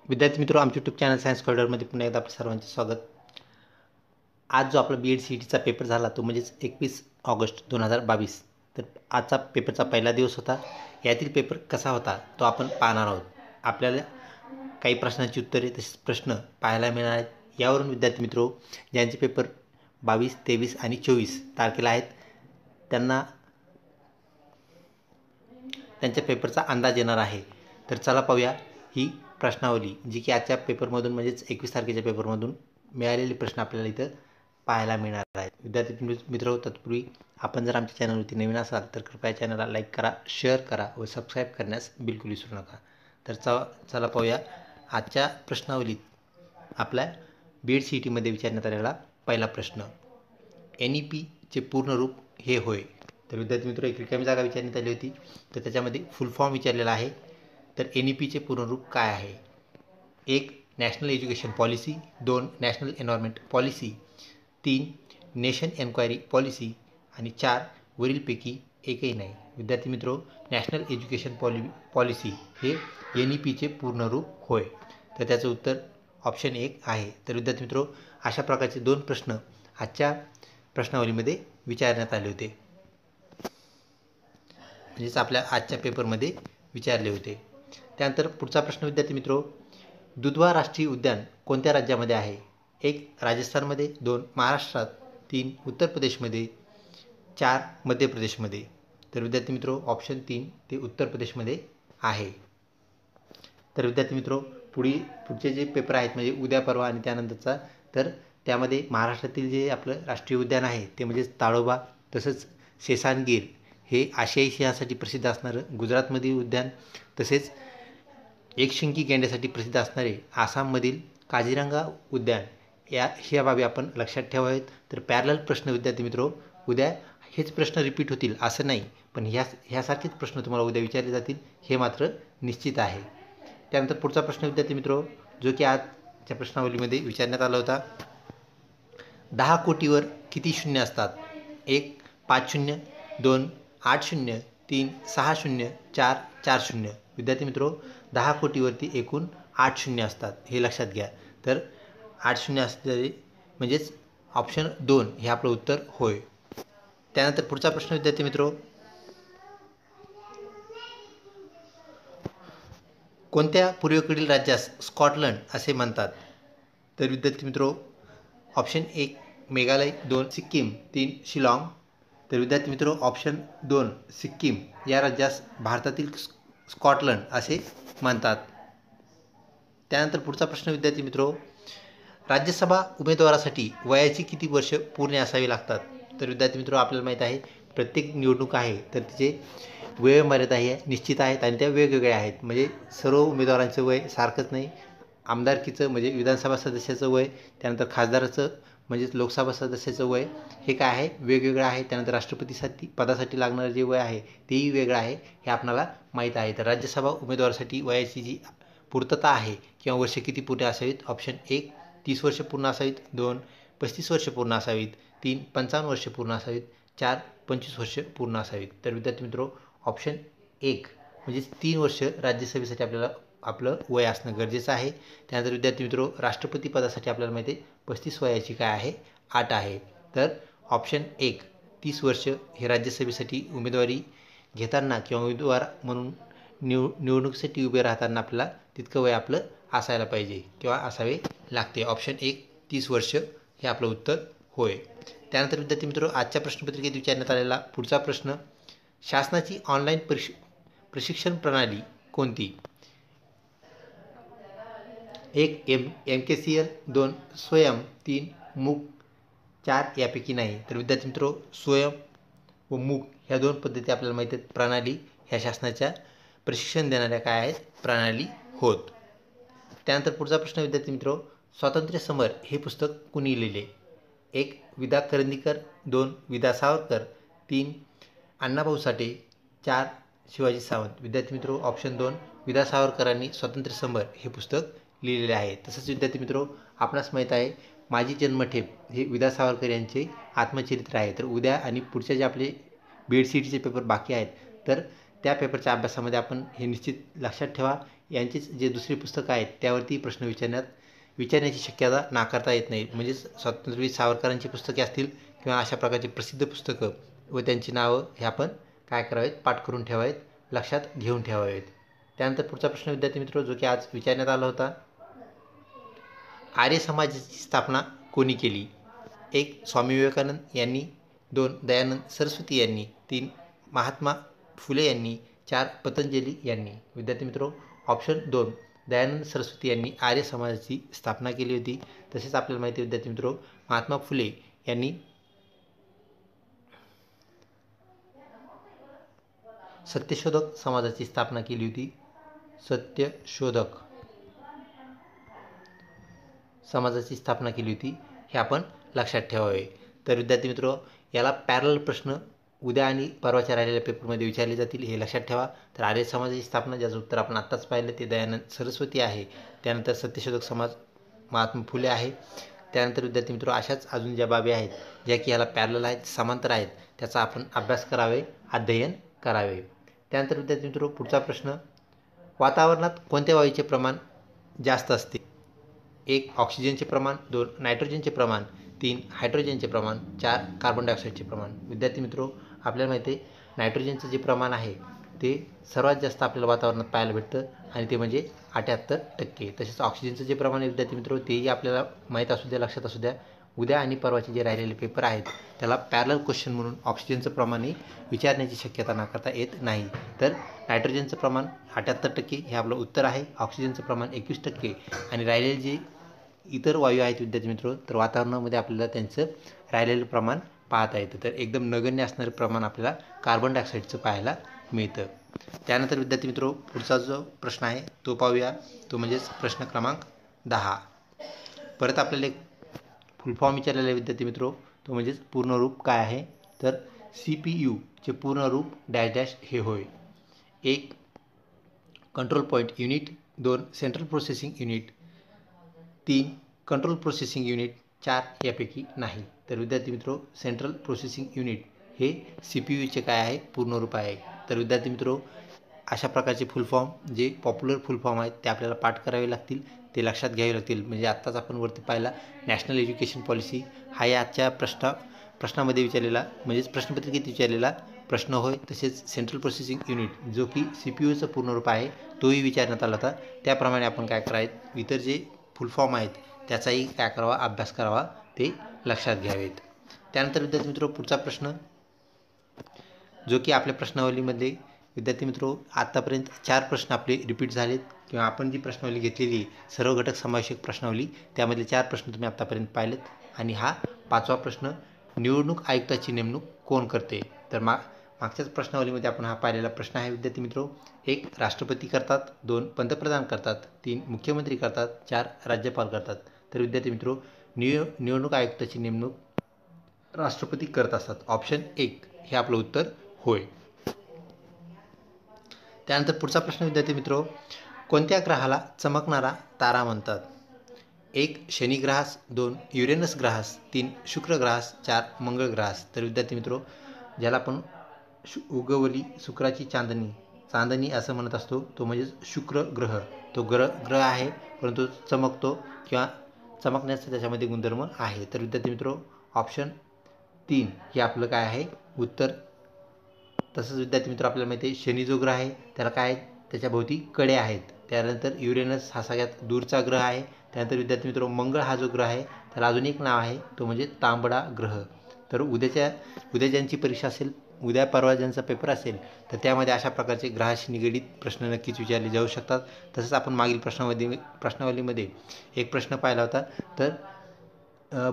विद्यार्थी मित्रों, आमच्या यूट्यूब चॅनल सायन्स कॉरिडॉरमध्ये पुन्हा एकदा आपल्या सर्वांचे स्वागत. आज जो आपला BEd CETचा पेपर झाला तो म्हणजेच 21 ऑगस्ट 2022. तर आजचा पेपरचा पहिला दिवस होता. यातील पेपर कसा होता तो आपण पाहणार आहोत. आपल्याला काही प्रश्नांची उत्तरे तसेच प्रश्न पाहायला मिळणार आहेत. यावरून विद्यार्थी मित्रों, ज्यांचे पेपर 22, 23 आणि 24 तारखेला आहेत त्यांना त्यांच्या पेपरचा अंदाज येणार आहे. तर चला पाहूया ही प्रश्नावली, जी की आजच्या पेपरमधून म्हणजेच 21 तारखेच्या पेपरमधून मिळालेले प्रश्न आपल्याला इथं पाहायला मिळणार आहेत. विद्यार्थी मित्र, तत्पूर्वी आपण जर आमच्या चॅनलवरती नवीन असाल तर कृपया चॅनलला लाईक करा, शेअर करा व सबस्क्राईब करण्यास बिलकुल विसरू नका. तर चला पाहूया आजच्या प्रश्नावलीत आपल्या BEd CETमध्ये विचारण्यात आलेला पहिला प्रश्न. NEPचे पूर्ण रूप हे होय. तर विद्यार्थी मित्र, एक रिकामी जागा विचारण्यात आली होती, तर त्याच्यामध्ये फुल फॉर्म विचारलेला आहे. तर NEPचे पूर्ण रूप काय आहे? 1. National education policy, 2. National environment policy, 3. Nation enquiry policy आणि 4. वरीलपैकी एकही नाही. विद्यार्थी मित्रो, नॅशनल एज्युकेशन पॉलिसी हे NEPचे पूर्ण रूप होय. तर त्याचं उत्तर ऑप्शन 1 आहे. तर विद्यार्थी मित्रो, अशा प्रकारचे 2 प्रश्न आजच्या प्रश्नावलीमध्ये विचारण्यात आले होते, म्हणजेच आपल्या आजच्या पेपरमध्ये विचारले होते. त्यानंतर पुढचा प्रश्न विद्यार्थी मित्रो, दुधवा राष्ट्रीय उद्यान कोणत्या राज्यामध्ये आहे? 1. राजस्थानमध्ये, 2. महाराष्ट्रात, 3. उत्तर प्रदेशमध्ये, 4. मध्य प्रदेशमध्ये. तर विद्यार्थी मित्रो, ऑप्शन 3 ते उत्तर प्रदेशमध्ये आहे. तर विद्यार्थी मित्रो, पुढचे जे पेपर आहेत म्हणजे उद्या, परवा आणि त्यानंतरचा, तर त्यामध्ये महाराष्ट्रातील जे आपलं राष्ट्रीय उद्यान आहे ते म्हणजेच ताडोबा, तसंच सेसानगीर हे आशियाई सिंहासाठी प्रसिद्ध असणारं गुजरातमधील उद्यान, तसेच एकशिंगी गेंड्यासाठी प्रसिद्ध असणारे आसाममधील काझीरंगा उद्यान, ह्या बाबी आपण लक्षात ठेवावेत. तर पॅरलल प्रश्न विद्यार्थी मित्रो, उद्या हेच प्रश्न रिपीट होतील असं नाही, पण ह्यासारखेच प्रश्न तुम्हाला उद्या विचारले जातील हे मात्र निश्चित आहे. त्यानंतर पुढचा प्रश्न विद्यार्थी मित्रो, जो की आजच्या प्रश्नावलीमध्ये विचारण्यात आला होता. 10 कोटीवर किती शून्य असतात? 1. 5 शून्य, 2. 8 शून्य, 3. 6 शून्य, 4. 4 शून्य. विद्यार्थी मित्रो, 10 कोटीवरती एकूण 8 शून्य असतात, हे लक्षात घ्या. तर 8 शून्य असलेले म्हणजेच ऑप्शन 2 हे आपलं उत्तर होय. त्यानंतर पुढचा प्रश्न विद्यार्थी मित्रो, कोणत्या पूर्वेकडील राज्यास स्कॉटलंड असे म्हणतात? तर विद्यार्थी मित्रो, ऑप्शन 1 मेघालय, 2 सिक्कीम, 3 शिलाँग. तर विद्यार्थी मित्रो, ऑप्शन 2 सिक्कीम या राज्यास भारतातील स्कॉटलंड असे म्हणतात. त्यानंतर पुढचा प्रश्न विद्यार्थी मित्रो, राज्यसभा उमेदवारासाठी वयाची किती वर्ष पूर्ण असावी लागतात? तर विद्यार्थी मित्रो, आपल्याला माहीत आहे प्रत्येक निवडणूक आहे तर तिचे वयोमर्यादा हे निश्चित आहेत आणि त्या वेगवेगळ्या आहेत. म्हणजे सर्व उमेदवारांचं वय सारखंच नाही. आमदारकीचं म्हणजे विधानसभा सदस्याचं वय, त्यानंतर खासदाराचं म्हणजेच लोकसभा सदस्याचं वय हे काय आहे, वेगवेगळं आहे. त्यानंतर राष्ट्रपतीसाठी पदासाठी लागणारं जे वय आहे तेही वेगळं आहे, हे आपणाला माहीत आहे. तर राज्यसभा उमेदवारासाठी वयाची जी पूर्तता आहे किंवा वर्ष किती पूर्ण असावीत? ऑप्शन 1 30 वर्ष पूर्ण असावीत, 2 35 वर्ष पूर्ण असावीत, 3 55 वर्ष पूर्ण असावीत, 4 25 वर्ष पूर्ण असावीत. तर विद्यार्थी मित्रो, ऑप्शन 1 म्हणजेच 3 वर्ष राज्यसभेसाठी आपल्याला आपलं वय असणं गरजेचं आहे. त्यानंतर विद्यार्थी मित्रो, राष्ट्रपती पदासाठी आपल्याला माहिती आहे 35 वयाची काय आहे, अट आहे. तर ऑप्शन 1 30 वर्ष हे राज्यसभेसाठी उमेदवारी घेताना किंवा उमेदवार म्हणून निवडणुकीसाठी उभे राहताना आपल्याला तितकं वय आपलं असायला पाहिजे किंवा असावे लागते. ऑप्शन 1 30 वर्ष हे आपलं उत्तर होय. त्यानंतर विद्यार्थी मित्रो, आजच्या प्रश्नपत्रिकेत विचारण्यात आलेला पुढचा प्रश्न, शासनाची ऑनलाईन प्रशिक्षण प्रणाली कोणती? 1 MKCL, 2 स्वयं, 3 मूक, 4 यापैकी नाही. तर विद्यार्थी मित्रो, स्वयं व मूक ह्या 2 पद्धती आपल्याला माहिती आहेत प्रणाली ह्या शासनाच्या प्रशिक्षण देणाऱ्या काय आहेत, प्रणाली होत. त्यानंतर पुढचा प्रश्न विद्यार्थी मित्रो, स्वातंत्र्य समर हे पुस्तक कुणी लिहिले? 1 वि. दा. करंदीकर, 2 वि. दा. सावरकर, 3 अण्णाभाऊ साठे, 4 शिवाजी सावंत. विद्यार्थी मित्रो, ऑप्शन 2 वि. दा. सावरकरांनी स्वातंत्र्य समर हे पुस्तक लिहिलेले आहे. तसंच विद्यार्थी मित्रो, आपणास माहीत आहे माझी जन्मठेप हे वि. दा. सावरकर यांचे आत्मचरित्र आहे. तर उद्या आणि पुढचे जे आपले BEd CETचे पेपर बाकी आहेत तर त्या पेपरच्या अभ्यासामध्ये आपण हे निश्चित लक्षात ठेवा यांचेच जे दुसरे पुस्तकं आहेत त्यावरती प्रश्न विचारण्याची शक्यता नाकारता येत नाही. म्हणजेच स्वातंत्र्यवीर सावरकरांची पुस्तके असतील किंवा अशा प्रकारची प्रसिद्ध पुस्तकं व त्यांची नावं हे आपण काय करावेत, पाठ करून ठेवावेत, लक्षात घेऊन ठेवावेत. त्यानंतर पुढचा प्रश्न विद्यार्थी मित्र जो की आज विचारण्यात आला होता, आर्य समाजाची स्थापना कोणी केली? 1. स्वामी विवेकानंद यांनी, 2. दयानंद सरस्वती यांनी, 3. महात्मा फुले यांनी, 4. पतंजली यांनी. विद्यार्थी मित्रो, ऑप्शन 2 दयानंद सरस्वती यांनी आर्य समाजाची स्थापना केली होती. तसेच आपल्याला माहिती आहे विद्यार्थी मित्रो, महात्मा फुले यांनी सत्यशोधक समाजाची स्थापना केली होती. सत्यशोधक समाजाची स्थापना केली होती, हे आपण लक्षात ठेवावे. तर विद्यार्थी मित्रो, याला पॅरल प्रश्न उद्या आणि परवाच्या राहिलेल्या पेपरमध्ये विचारले जातील, हे लक्षात ठेवा. तर आर्य समाजाची स्थापना ज्याचं उत्तर आपण आत्ताच पाहिलं ते दयानंद सरस्वती आहे. त्यानंतर सत्यशोधक समाज महात्मा फुले आहे. त्यानंतर विद्यार्थी मित्रो, अशाच अजून ज्या बाबी आहेत ज्या की याला पॅरल आहेत, समांतर आहेत, त्याचा आपण अभ्यास करावे, अध्ययन करावे. त्यानंतर विद्यार्थी मित्रो, पुढचा प्रश्न, वातावरणात कोणत्या वायूचे प्रमाण जास्त असते? 1. ऑक्सिजनचे प्रमाण, 2. नायट्रोजनचे प्रमाण, 3. हायड्रोजनचे प्रमाण, 4. कार्बन डायऑक्साईडचे प्रमाण. विद्यार्थी मित्रो, आपल्याला माहिती आहे नायट्रोजनचं जे प्रमाण आहे ते सर्वात जास्त आपल्याला वातावरणात पाहायला भेटतं आणि ते म्हणजे 78%. तसेच ऑक्सिजनचं जे प्रमाण आहे विद्यार्थी मित्रो, तेही आपल्याला माहीत असू द्या, लक्षात असू द्या. उद्या आणि परवाचे जे राहिलेले पेपर आहेत त्याला पॅरल क्वेश्चन म्हणून ऑक्सिजनचं प्रमाणही विचारण्याची शक्यता नाकारता येत नाही. तर नायट्रोजनचं प्रमाण 78% हे आपलं उत्तर आहे, ऑक्सिजनचं प्रमाण 21% आणि राहिलेले जे इतर वायू आहेत विद्यार्थी मित्रो, तर वातावरणामध्ये आपल्याला त्यांचं राहिलेलं प्रमाण पाहता येतं. तर एकदम नगण्य असणारं प्रमाण आपल्याला कार्बन डायऑक्साईडचं पाहायला मिळतं. त्यानंतर विद्यार्थी मित्रो, पुढचा जो प्रश्न आहे तो पाहूया. तो म्हणजेच प्रश्न क्रमांक 10. परत आपल्याला एक फुल फॉर्म विचारलेला आहे विद्यार्थी मित्रो, तो म्हणजेच पूर्ण रूप काय आहे? तर CPU चे पूर्ण रूप डॅश डॅश हे होय. 1. Control point unit, 2. Central processing unit, 3. Control processing unit, 4 यापैकी नाही. तर विद्यार्थी मित्रो, सेंट्रल प्रोसेसिंग युनिट हे CPU चे काय आहे? पूर्ण रूप आहे. तर विद्यार्थी मित्रो, अशा प्रकारचे फुल फॉर्म जे पॉप्युलर फुल फॉर्म आहेत ते आपल्याला पाठ करावे लागतील, ते लक्षात घ्यावे लागतील. म्हणजे आत्ताच आपण वरती पाहिला नॅशनल एज्युकेशन पॉलिसी हा याच्या प्रश्नामध्ये विचारलेला म्हणजेच प्रश्नपत्रिकेत विचारलेला प्रश्न होय. तसेच सेंट्रल प्रोसेसिंग युनिट जो की CPUचं पूर्ण रूप आहे तोही विचारण्यात आला होता. त्याप्रमाणे आपण काय करायचं, इतर जे फुल फॉर्म आहेत त्याचाही काय करावा, अभ्यास करावा, ते लक्षात घ्यावेत. त्यानंतर विद्यार्थी मित्रो, पुढचा प्रश्न जो की आपल्या प्रश्नावलीमध्ये विद्यार्थी मित्रो आत्तापर्यंत 4 प्रश्न आपले रिपीट झालेत किंवा आपण जी प्रश्नावली घेतलेली सर्व घटक समावेशक प्रश्नावली त्यामधले 4 प्रश्न तुम्ही आत्तापर्यंत पाहिलेत. आणि हा 5वा प्रश्न, निवडणूक आयुक्ताची नेमणूक कोण करते? तर मागच्याच प्रश्नावलीमध्ये आपण हा पाहिलेला प्रश्न आहे विद्यार्थी मित्रो. 1. राष्ट्रपती करतात, 2. पंतप्रधान करतात, 3. मुख्यमंत्री करतात, 4. राज्यपाल करतात. तर विद्यार्थी मित्रो, निवडणूक आयुक्ताची नेमणूक राष्ट्रपती करत असतात. ऑप्शन 1 हे आपलं उत्तर होय. त्यानंतर पुढचा प्रश्न विद्यार्थी मित्रो, कोणत्या ग्रहाला चमकणारा तारा म्हणतात? 1. शनी ग्रहास, 2. युरेनस ग्रहास, 3. शुक्र ग्रहास, 4. मंगळ ग्रहास. तर विद्यार्थी मित्रो, ज्याला आपण उगवली शुक्राची चांदणी असं म्हणत असतो, तो म्हणजेच शुक्र ग्रह. तो ग्रह आहे परंतु चमकतो किंवा चमकण्याचा त्याच्यामध्ये गुणधर्म आहे. तर विद्यार्थी मित्रो, ऑप्शन 3 हे आपलं काय आहे? उत्तर. तसंच विद्यार्थी मित्र आपल्याला माहिती आहे शनी जो ग्रह आहे त्याला काय आहेत? त्याच्या भोवती कडे आहेत. त्यानंतर युरेनस हा सगळ्यात दूरचा ग्रह आहे. त्यानंतर विद्यार्थी मित्र मंगळ हा जो ग्रह आहे त्याला अजून एक नाव आहे, तो म्हणजे तांबडा ग्रह. तर उद्या ज्यांची परीक्षा असेल, उद्या परवा ज्यांचा पेपर असेल, तर त्यामध्ये अशा प्रकारचे ग्रहाशी निगडीत प्रश्न नक्कीच विचारले जाऊ शकतात. तसंच आपण मागील प्रश्नावलीमध्ये एक प्रश्न पाहिला होता. तर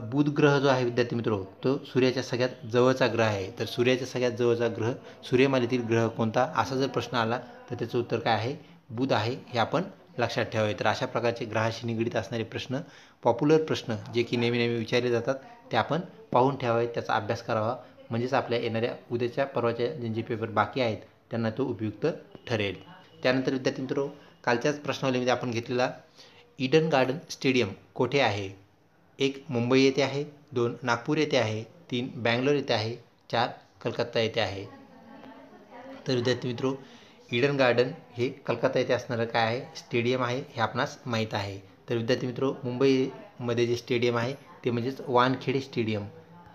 बुध ग्रह जो आहे विद्यार्थी मित्रो, तो सूर्याच्या सगळ्यात जवळचा ग्रह आहे. तर सूर्याच्या सगळ्यात जवळचा ग्रह, सूर्यमालेतील ग्रह कोणता, असा जर प्रश्न आला तर त्याचं उत्तर काय आहे? बुध आहे, हे आपण लक्षात ठेवावे. तर अशा प्रकारचे ग्रहाशी निगडीत असणारे प्रश्न, पॉप्युलर प्रश्न जे की नेहमी विचारले जातात ते आपण पाहून ठेवावे, त्याचा अभ्यास करावा. म्हणजेच आपल्या येणाऱ्या उद्याच्या परवाच्या ज्यांचे पेपर बाकी आहेत त्यांना तो उपयुक्त ठरेल. त्यानंतर विद्यार्थी मित्रो, कालच्याच प्रश्नावलीमध्ये आपण घेतलेला ईडन गार्डन स्टेडियम कोठे आहे? 1. मुंबई येथे आहे, 2. नागपूर येथे आहे, 3. बँगलोर येथे आहे, 4. कलकत्ता येथे आहे. तर विद्यार्थी मित्रो, ईडन गार्डन हे कलकत्ता येथे असणारं काय आहे स्टेडियम आहे हे आपणास माहीत आहे. तर विद्यार्थी मित्रो मुंबईमध्ये जे स्टेडियम आहे ते म्हणजेच वानखेडे स्टेडियम.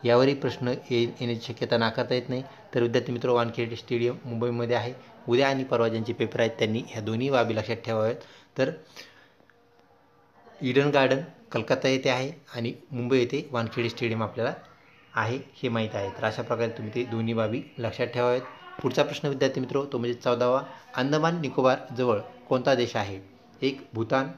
यावरही प्रश्न येण्याची शक्यता नाकारता येत नाही. तर विद्यार्थी मित्रो वानखेडे स्टेडियम मुंबईमध्ये आहे. उद्या आणि परवा ज्यांचे पेपर आहेत त्यांनी ह्या दोन्ही बाबी लक्षात ठेवाव्यात. तर ईडन गार्डन कलकत्ता येथे आहे आणि मुंबई येथे वानखेडे स्टेडियम आपल्याला आहे हे माहीत आहे. तर अशा प्रकारे तुम्ही ते दोन्ही बाबी लक्षात ठेवाव्यात. पुढचा प्रश्न विद्यार्थी मित्रो तो म्हणजे 14वा. अंदमान निकोबार जवळ कोणता देश आहे? 1 भूतान,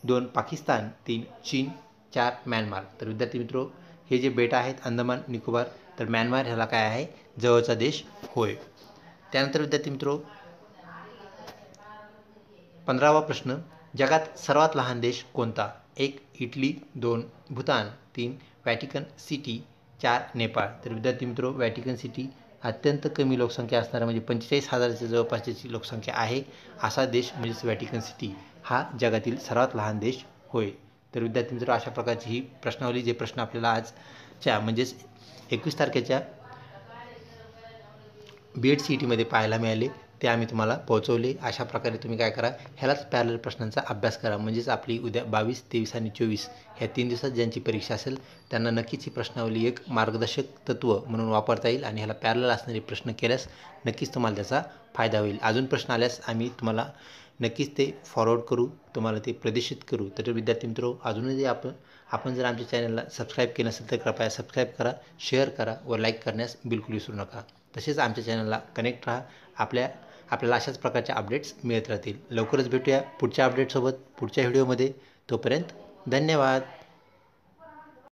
2 पाकिस्तान, 3 चीन, 4 म्यानमार. तर विद्यार्थी मित्रो हे जे बेट आहेत अंदमान निकोबार तर म्यानमार ह्याला काय आहे जवळचा देश होय. त्यानंतर विद्यार्थी मित्रो 15वा प्रश्न जगात सर्वात लहान देश कोणता? 1 Italy, 2 Bhutan, 3 Vatican city, 4 Nepal. तर विद्यार्थी मित्रो व्हॅटिकन सिटी अत्यंत कमी लोकसंख्या असणारा म्हणजे 45,000च्या जवळपास त्याची लोकसंख्या आहे असा देश म्हणजेच व्हॅटिकन सिटी हा जगातील सर्वात लहान देश होय. तर विद्यार्थी मित्रो अशा प्रकारची ही प्रश्नावली जे प्रश्न आपल्याला आजच्या म्हणजेच 21 तारखेच्या BED CETमध्ये पाहायला मिळाले ते आम्ही तुम्हाला पोहोचवले. अशा प्रकारे तुम्ही काय करा ह्यालाच पॅरलल प्रश्नांचा अभ्यास करा म्हणजेच आपली उद्या 22, 23 आणि 24 ह्या 3 दिवसात ज्यांची परीक्षा असेल त्यांना नक्कीच ही प्रश्नावली एक मार्गदर्शक तत्त्व म्हणून वापरता येईल आणि ह्याला पॅरलल असणारे प्रश्न केल्यास नक्कीच तुम्हाला त्याचा फायदा होईल. अजून प्रश्न आल्यास आम्ही तुम्हाला नक्कीच ते फॉरवर्ड करू, तुम्हाला ते प्रदर्शित करू. तर विद्यार्थी मित्रो अजूनही आपण जर आमच्या चॅनलला सबस्क्राईब केलं नसेल तर कृपया सबस्क्राईब करा, शेअर करा व लाईक करण्यास बिलकुल विसरू नका. तसेच आमच्या चॅनलला कनेक्ट राहा. आपल्याला अशाच प्रकारच्या अपडेट्स मिळत राहतील. लवकरच भेटूया पुढच्या अपडेटसोबत पुढच्या व्हिडिओमध्ये. तोपर्यंत धन्यवाद.